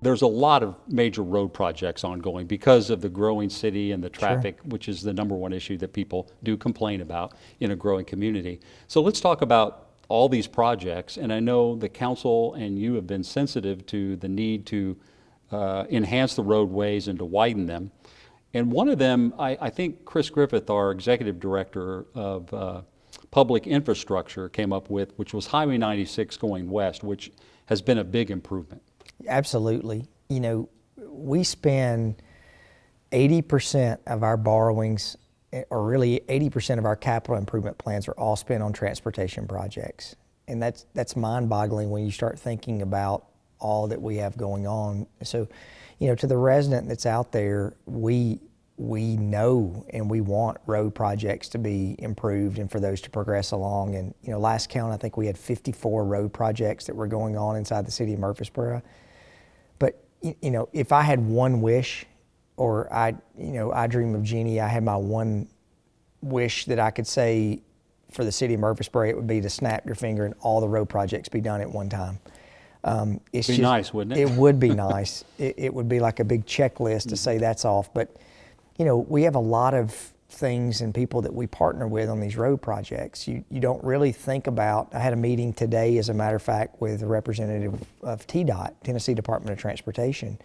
there's a lot of major road projects ongoing because of the growing city and the traffic, which is the number one issue that people do complain about in a growing community. So let's talk about all these projects, and I know the council and you have been sensitive to the need to enhance the roadways and to widen them. And one of them, I think Chris Griffith, our executive director of public infrastructure, came up with, which was Highway 96 going west, which has been a big improvement. Absolutely. You know, we spend 80% of our borrowings, or really 80% of our capital improvement plans, are all spent on transportation projects. And that's mind-boggling when you start thinking about all that we have going on. So, you know, to the resident that's out there, we know and we want road projects to be improved and for those to progress along. And, you know, last count, I think we had 54 road projects that were going on inside the city of Murfreesboro. But, you know, if I had one wish, or I dream of Jeannie, I had my one wish that I could say for the city of Murfreesboro, it would be to snap your finger and all the road projects be done at one time. It'd be nice, wouldn't it? It would be nice. It would be like a big checklist to say that's off. But, you know, we have a lot of things and people that we partner with on these road projects. You don't really think about. I had a meeting today, as a matter of fact, with a representative of TDOT, Tennessee Department of Transportation.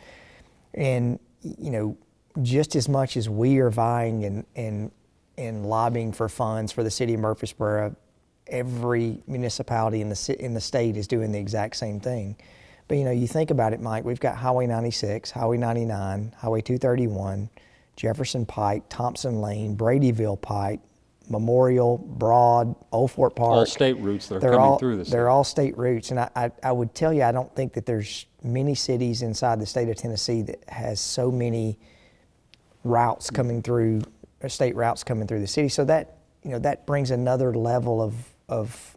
And, you know, just as much as we are vying and lobbying for funds for the city of Murfreesboro, every municipality in the state is doing the exact same thing. But, you know, you think about it, Mike, we've got Highway 96, Highway 99, Highway 231, Jefferson Pike, Thompson Lane, Bradyville Pike, Memorial, Broad, Old Fort Park. All state routes that are coming through the state. They're all state routes. And I would tell you, I don't think that there's many cities inside the state of Tennessee that has so many routes coming through, or state routes coming through the city. So that, you know, that brings another level of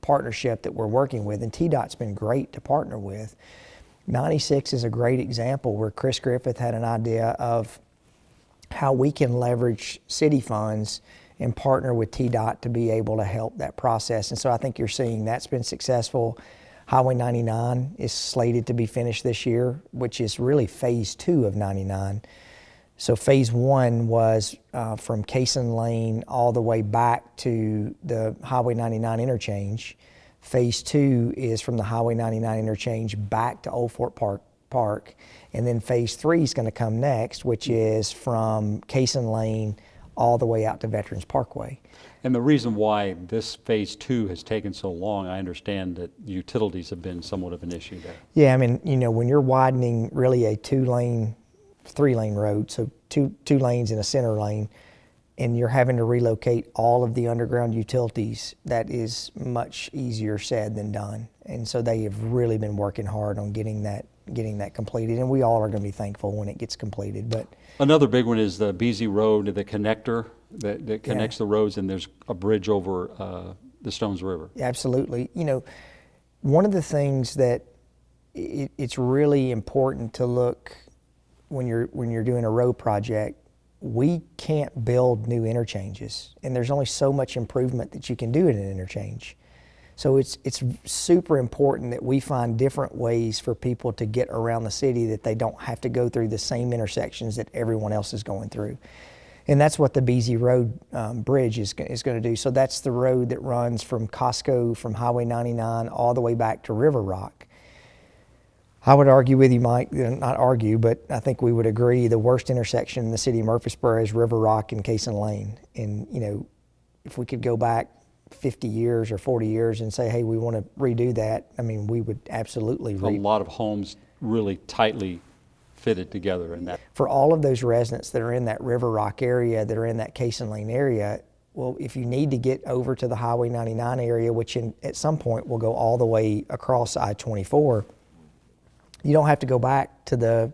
partnership that we're working with. And TDOT's been great to partner with. 96 is a great example where Chris Griffith had an idea of how we can leverage city funds and partner with TDOT to be able to help that process. And so I think you're seeing that's been successful. Highway 99 is slated to be finished this year, which is really phase 2 of 99. So phase 1 was from Cason Lane all the way back to the Highway 99 interchange. Phase 2 is from the Highway 99 interchange back to Old Fort Park. And then phase 3 is going to come next, which is from Cason Lane all the way out to Veterans Parkway. And the reason why this phase 2 has taken so long, I understand that utilities have been somewhat of an issue there. Yeah, I mean, you know, when you're widening really a 2-lane, 3-lane road, so two lanes in a center lane, and you're having to relocate all of the underground utilities, that is much easier said than done. And so they have really been working hard on getting that completed, and we all are going to be thankful when it gets completed. But another big one is the Beasy Road, the connector that connects the roads, and there's a bridge over the Stones River. Absolutely. You know, one of the things that it's really important to look when you're doing a road project, we can't build new interchanges, and there's only so much improvement that you can do in an interchange. So it's super important that we find different ways for people to get around the city, that they don't have to go through the same intersections that everyone else is going through. And that's what the Beasy Road Bridge is going to do. So that's the road that runs from Costco, from Highway 99, all the way back to River Rock. I would argue with you, Mike, not argue, but I think we would agree the worst intersection in the city of Murfreesboro is River Rock and Cason Lane. And, you know, if we could go back 50 years or 40 years and say, hey, we want to redo that, I mean, we would absolutely. A lot of homes really tightly fitted together in that. For all of those residents that are in that River Rock area, that are in that Cason Lane area, well, if you need to get over to the Highway 99 area, which at some point will go all the way across I-24, you don't have to go back to the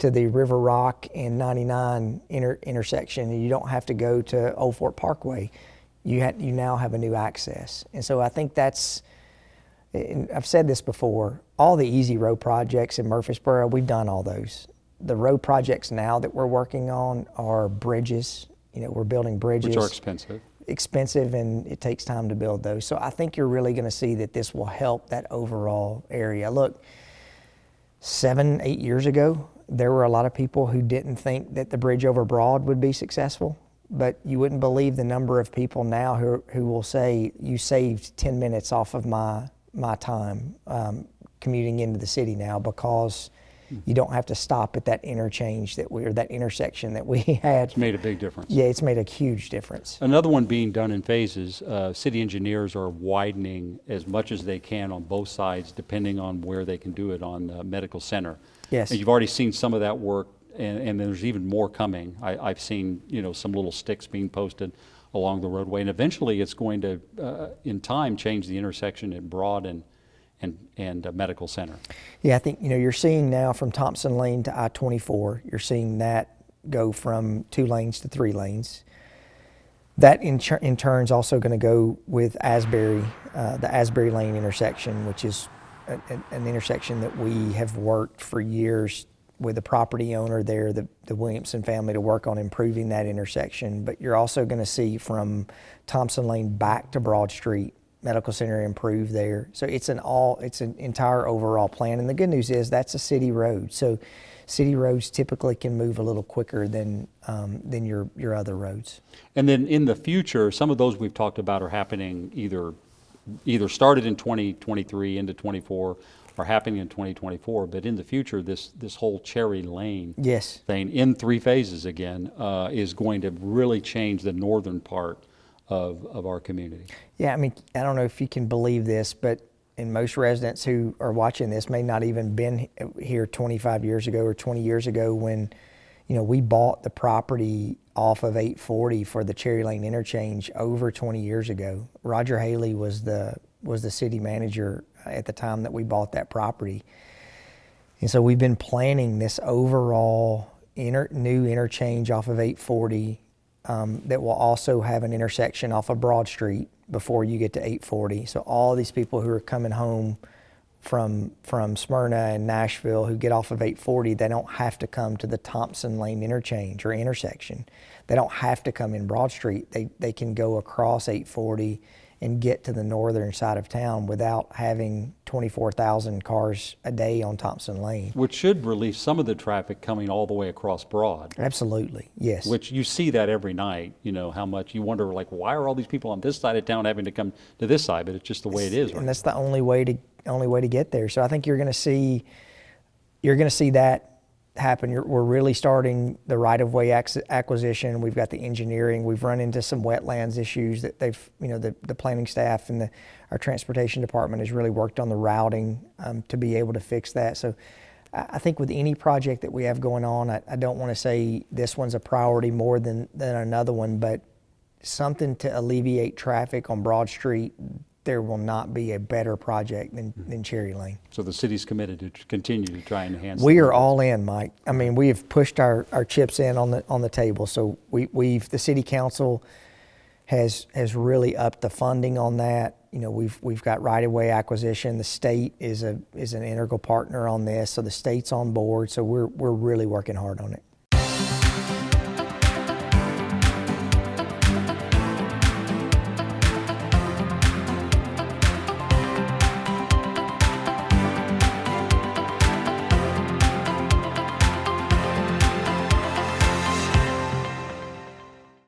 River Rock and 99 intersection, and you don't have to go to Old Fort Parkway. You now have a new access. And so I think that's, and I've said this before, all the easy road projects in Murfreesboro, we've done all those. The road projects now that we're working on are bridges. You know, we're building bridges. Which are expensive. Expensive, and it takes time to build those. So I think you're really going to see that this will help that overall area. Look, 7, 8 years ago, there were a lot of people who didn't think that the bridge over Broad would be successful. But you wouldn't believe the number of people now who will say, you saved 10 minutes off of my time commuting into the city now, because you don't have to stop at that interchange or that intersection that we had. It's made a big difference. Yeah, it's made a huge difference. Another one being done in phases. City engineers are widening as much as they can on both sides, depending on where they can do it on Medical Center. Yes. And you've already seen some of that work, and there's even more coming. I've seen, some little sticks being posted along the roadway, and eventually it's going to, in time, change the intersection at Broad and Medical Center. Yeah, I think, you're seeing now from Thompson Lane to I-24, you're seeing that go from 2 lanes to 3 lanes. That in turn is also going to go with Asbury, the Asbury Lane intersection, which is an intersection that we have worked for years with the property owner there, the Williamson family, to work on improving that intersection. But you're also going to see from Thompson Lane back to Broad Street, Medical Center improve there. So it's an entire overall plan. And the good news is that's a city road. So city roads typically can move a little quicker than your other roads. And then in the future, some of those we've talked about are happening either started in 2023 into 24, are happening in 2024, but in the future, this whole Cherry Lane Yes. thing in 3 phases again is going to really change the northern part of our community. Yeah, I mean, I don't know if you can believe this, but and most residents who are watching this may not even been here 25 years ago or 20 years ago when, we bought the property off of 840 for the Cherry Lane interchange over 20 years ago. Roger Haley was the city manager at the time that we bought that property. And so we've been planning this overall new interchange off of 840 that will also have an intersection off of Broad Street before you get to 840. So all these people who are coming home from Smyrna and Nashville who get off of 840, they don't have to come to the Thompson Lane interchange or intersection. They don't have to come in Broad Street. They can go across 840 and get to the northern side of town without having 24,000 cars a day on Thompson Lane. Which should relieve some of the traffic coming all the way across Broad. Absolutely, yes. Which you see that every night, how much you wonder, like, why are all these people on this side of town having to come to this side? But it's just the way it is, right? And that's the only way to get there. So I think you're going to see that happen. We're really starting the right-of-way acquisition. We've got the engineering. We've run into some wetlands issues that the planning staff and our transportation department has really worked on the routing to be able to fix that. So I think with any project that we have going on, I don't want to say this one's a priority more than another one, but something to alleviate traffic on Broad Street, there will not be a better project than Cherry Lane. So the city's committed to continue to try and enhance. We are all in, Mike. I mean, we have pushed our chips in on the table. So the city council has really upped the funding on that. We've got right-of-way acquisition. The state is an integral partner on this, so the state's on board. So we're really working hard on it.